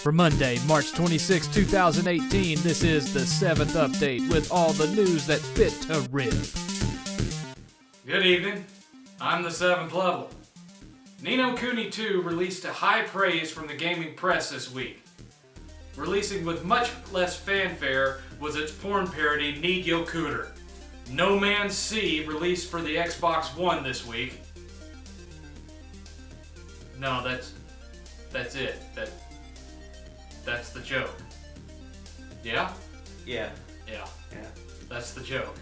For Monday, March 26, 2018, this is the 7th update with all the news that's fit to rip. Good evening, I'm the 7th level. Ni no Kuni 2 released to high praise from the gaming press this week. Releasing with much less fanfare was its porn parody Need Yo Cooter. No Man's Sea released for the Xbox One this week. No, that's it. That's the joke. Yeah? Yeah. Yeah. Yeah. That's the joke.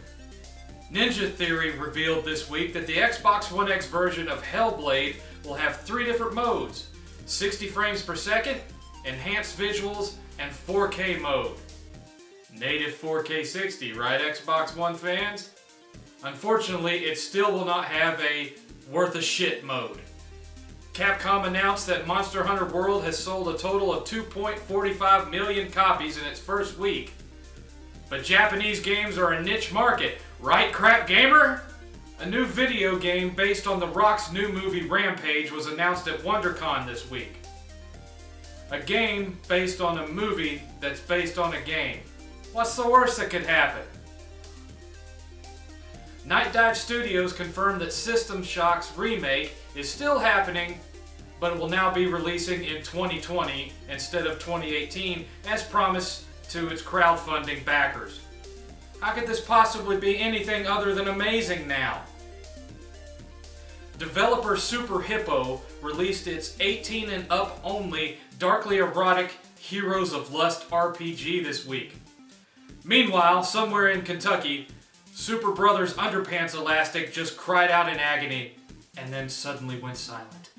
Ninja Theory revealed this week that the Xbox One X version of Hellblade will have 3 different modes: 60 frames per second, enhanced visuals, and 4K mode. Native 4K 60, right, Xbox One fans? Unfortunately, it still will not have a worth a shit mode. Capcom announced that Monster Hunter World has sold a total of 2.45 million copies in its first week. But Japanese games are a niche market, right, crap gamer? A new video game based on The Rock's new movie Rampage was announced at WonderCon this week. A game based on a movie that's based on a game. What's the worst that could happen? Night Dive Studios confirmed that System Shock's remake is still happening, but it will now be releasing in 2020 instead of 2018, as promised to its crowdfunding backers. How could this possibly be anything other than amazing now? Developer Super Hippo released its 18 and up only darkly erotic Heroes of Lust RPG this week. Meanwhile, somewhere in Kentucky, Super Brothers Underpants Elastic just cried out in agony and then suddenly went silent.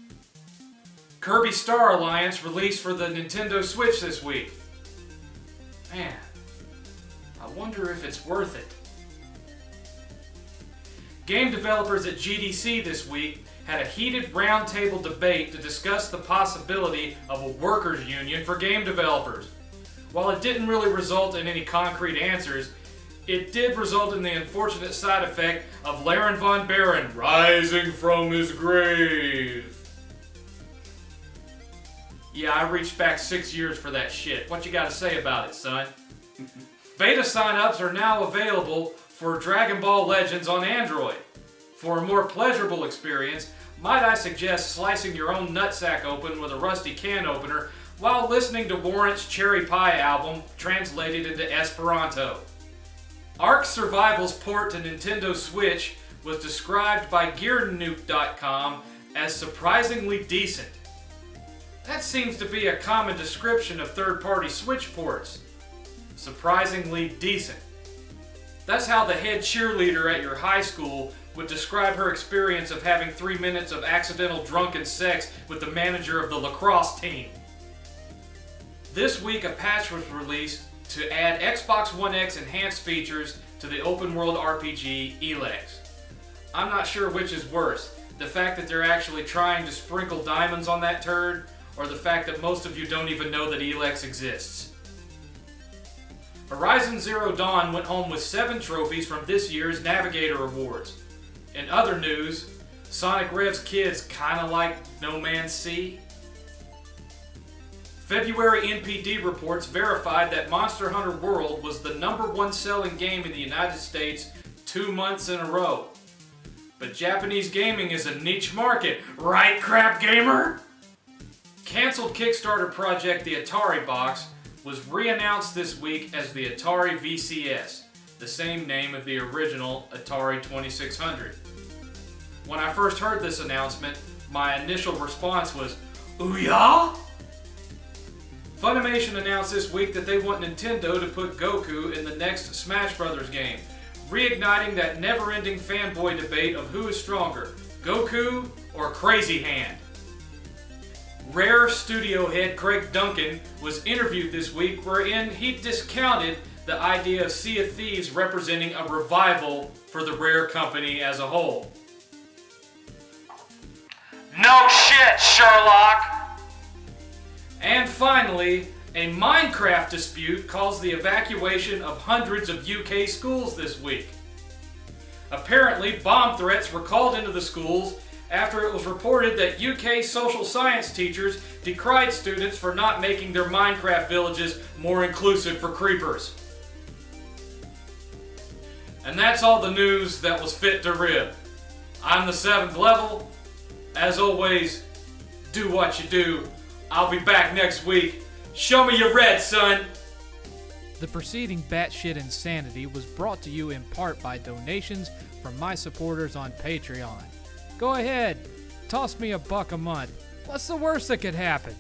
Kirby Star Alliance released for the Nintendo Switch this week. Man, I wonder if it's worth it. Game developers at GDC this week had a heated roundtable debate to discuss the possibility of a workers' union for game developers. While it didn't really result in any concrete answers, it did result in the unfortunate side effect of Laren von Baron rising from his grave. Yeah, I reached back 6 years for that shit. What you gotta say about it, son? Beta sign-ups are now available for Dragon Ball Legends on Android. For a more pleasurable experience, might I suggest slicing your own nutsack open with a rusty can opener while listening to Warrant's Cherry Pie album translated into Esperanto. Ark Survival's port to Nintendo Switch was described by GearNuke.com as surprisingly decent. That seems to be a common description of third-party Switch ports. Surprisingly decent. That's how the head cheerleader at your high school would describe her experience of having 3 minutes of accidental drunken sex with the manager of the lacrosse team. This week a patch was released to add Xbox One X enhanced features to the open world RPG Elex. I'm not sure which is worse, the fact that they're actually trying to sprinkle diamonds on that turd, or the fact that most of you don't even know that Elex exists. Horizon Zero Dawn went home with 7 trophies from this year's Navigator Awards. In other news, Sonic Rev's kids kinda like No Man's Sea. February NPD reports verified that Monster Hunter World was the #1 selling game in the United States 2 months in a row. But Japanese gaming is a niche market, right, crap gamer? Cancelled Kickstarter project The Atari Box was re-announced this week as the Atari VCS, the same name of the original Atari 2600. When I first heard this announcement, my initial response was, "Ooh-yah?" Funimation announced this week that they want Nintendo to put Goku in the next Smash Bros. Game, reigniting that never-ending fanboy debate of who is stronger, Goku or Crazy Hand. Rare studio head Craig Duncan was interviewed this week, wherein he discounted the idea of Sea of Thieves representing a revival for the Rare company as a whole. No shit, Sherlock! And finally, a Minecraft dispute caused the evacuation of hundreds of UK schools this week. Apparently, bomb threats were called into the schools after it was reported that UK social science teachers decried students for not making their Minecraft villages more inclusive for creepers. And that's all the news that was fit to rib. I'm the 7th level. As always, do what you do. I'll be back next week. Show me your red, son. The preceding batshit insanity was brought to you in part by donations from my supporters on Patreon. Go ahead, toss me $1 a month. What's the worst that could happen?